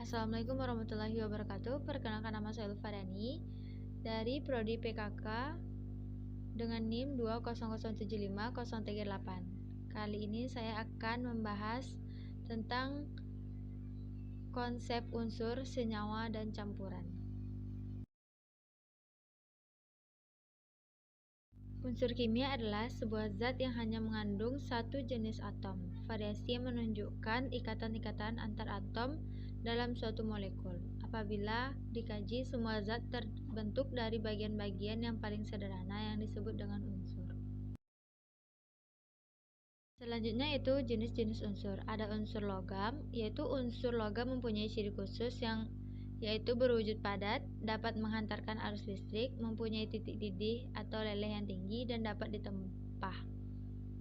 Assalamualaikum warahmatullahi wabarakatuh. Perkenalkan, nama saya Ulfadani dari Prodi PKK dengan NIM 200750338. Kali ini saya akan membahas tentang konsep unsur, senyawa, dan campuran. Unsur kimia adalah sebuah zat yang hanya mengandung satu jenis atom. Variasi yang menunjukkan ikatan-ikatan antar atom dalam suatu molekul. Apabila dikaji, semua zat terbentuk dari bagian-bagian yang paling sederhana yang disebut dengan unsur. Selanjutnya itu jenis-jenis unsur. Ada unsur logam, yaitu unsur logam mempunyai ciri khusus yaitu berwujud padat, dapat menghantarkan arus listrik, mempunyai titik didih atau leleh yang tinggi, dan dapat ditempah.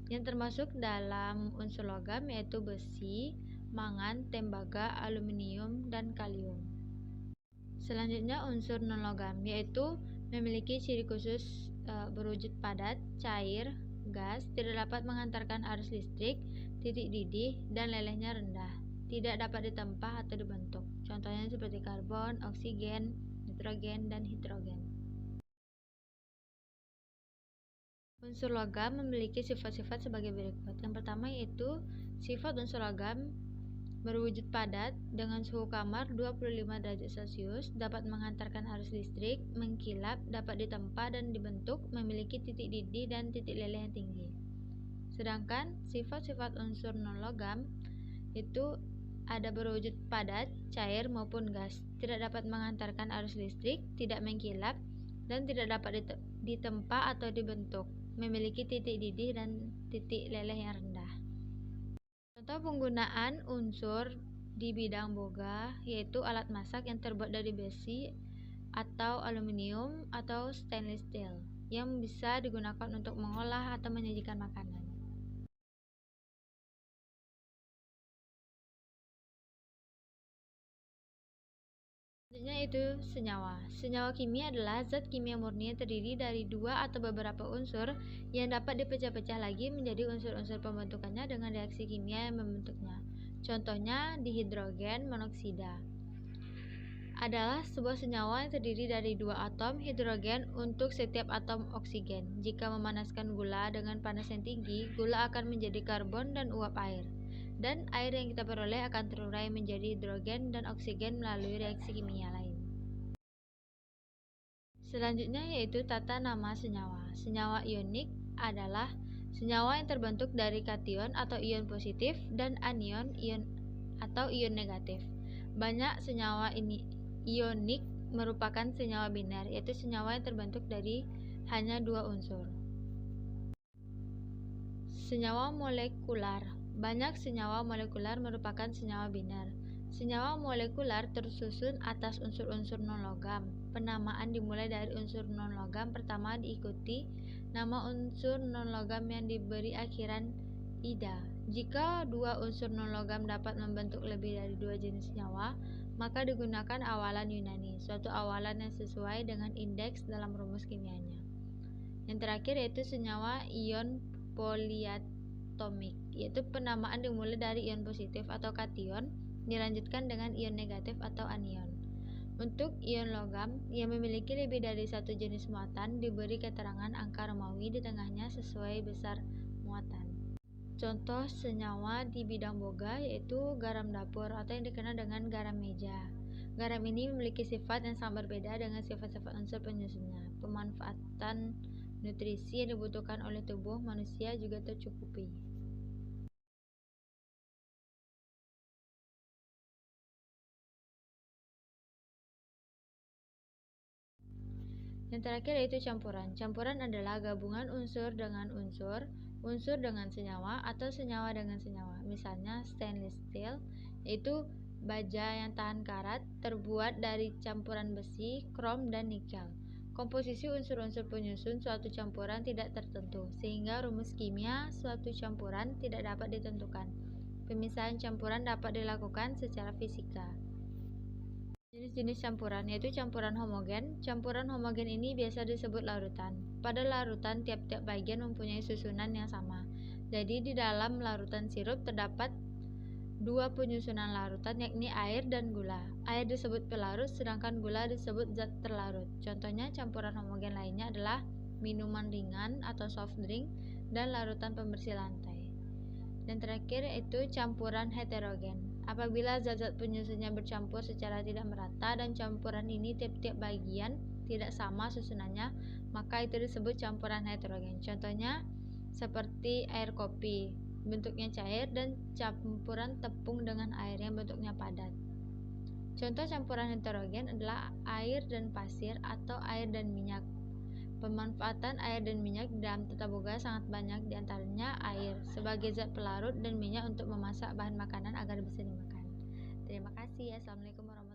Yang termasuk dalam unsur logam yaitu besi, mangan, tembaga, aluminium, dan kalium. Selanjutnya unsur non-logam, yaitu memiliki ciri khusus berwujud padat, cair, gas, tidak dapat menghantarkan arus listrik, titik didih, dan lelehnya rendah, tidak dapat ditempah atau dibentuk. Contohnya seperti karbon, oksigen, nitrogen, dan hidrogen. Unsur logam memiliki sifat-sifat sebagai berikut. Yang pertama yaitu sifat unsur logam berwujud padat dengan suhu kamar 25 derajat Celcius, dapat menghantarkan arus listrik, mengkilap, dapat ditempa dan dibentuk, memiliki titik didih dan titik leleh yang tinggi. Sedangkan sifat-sifat unsur non-logam itu ada berwujud padat, cair maupun gas, tidak dapat menghantarkan arus listrik, tidak mengkilap, dan tidak dapat ditempa atau dibentuk, memiliki titik didih dan titik leleh yang rendah. Contoh penggunaan unsur di bidang boga yaitu alat masak yang terbuat dari besi atau aluminium atau stainless steel yang bisa digunakan untuk mengolah atau menyajikan makanan. Selanjutnya itu senyawa. Senyawa kimia adalah zat kimia murni yang terdiri dari dua atau beberapa unsur yang dapat dipecah-pecah lagi menjadi unsur-unsur pembentukannya dengan reaksi kimia yang membentuknya. Contohnya dihidrogen monoksida adalah sebuah senyawa yang terdiri dari dua atom hidrogen untuk setiap atom oksigen. Jika memanaskan gula dengan panas yang tinggi, gula akan menjadi karbon dan uap air. Dan air yang kita peroleh akan terurai menjadi hidrogen dan oksigen melalui reaksi kimia lain. Selanjutnya yaitu tata nama senyawa. Senyawa ionik adalah senyawa yang terbentuk dari kation atau ion positif dan anion atau ion negatif. Banyak senyawa ionik merupakan senyawa biner, yaitu senyawa yang terbentuk dari hanya dua unsur. Senyawa molekular. Banyak senyawa molekular merupakan senyawa biner. Senyawa molekular tersusun atas unsur-unsur non-logam. Penamaan dimulai dari unsur non-logam pertama diikuti nama unsur non-logam yang diberi akhiran ida. Jika dua unsur non-logam dapat membentuk lebih dari dua jenis senyawa, maka digunakan awalan Yunani, suatu awalan yang sesuai dengan indeks dalam rumus kimianya. Yang terakhir yaitu senyawa ion poliatomik, yaitu penamaan dimulai dari ion positif atau kation dilanjutkan dengan ion negatif atau anion. Untuk ion logam yang memiliki lebih dari satu jenis muatan diberi keterangan angka Romawi di tengahnya sesuai besar muatan. Contoh senyawa di bidang boga yaitu garam dapur atau yang dikenal dengan garam meja. Garam ini memiliki sifat yang sangat berbeda dengan sifat-sifat unsur penyusunnya. Pemanfaatan nutrisi yang dibutuhkan oleh tubuh manusia juga tercukupi. Yang terakhir yaitu campuran. Campuran adalah gabungan unsur dengan unsur, unsur dengan senyawa, atau senyawa dengan senyawa. Misalnya stainless steel, yaitu baja yang tahan karat, terbuat dari campuran besi, krom, dan nikel. Komposisi unsur-unsur penyusun suatu campuran tidak tertentu, sehingga rumus kimia suatu campuran tidak dapat ditentukan. Pemisahan campuran dapat dilakukan secara fisika. Jenis-jenis campuran yaitu campuran homogen. Campuran homogen ini biasa disebut larutan. Pada larutan, tiap-tiap bagian mempunyai susunan yang sama. Jadi di dalam larutan sirup terdapat dua penyusunan larutan, yakni air dan gula. Air disebut pelarut, sedangkan gula disebut zat terlarut. Contohnya campuran homogen lainnya adalah minuman ringan atau soft drink dan larutan pembersih lantai. Dan terakhir yaitu campuran heterogen. Apabila zat-zat penyusunnya bercampur secara tidak merata dan campuran ini tiap-tiap bagian tidak sama susunannya, maka itu disebut campuran heterogen. Contohnya seperti air kopi, bentuknya cair, dan campuran tepung dengan air yang bentuknya padat. Contoh campuran heterogen adalah air dan pasir atau air dan minyak. Pemanfaatan air dan minyak dalam tata boga sangat banyak, diantaranya air sebagai zat pelarut dan minyak untuk memasak bahan makanan agar bisa dimakan. Terima kasih. Assalamualaikum warahmatullahi wabarakatuh.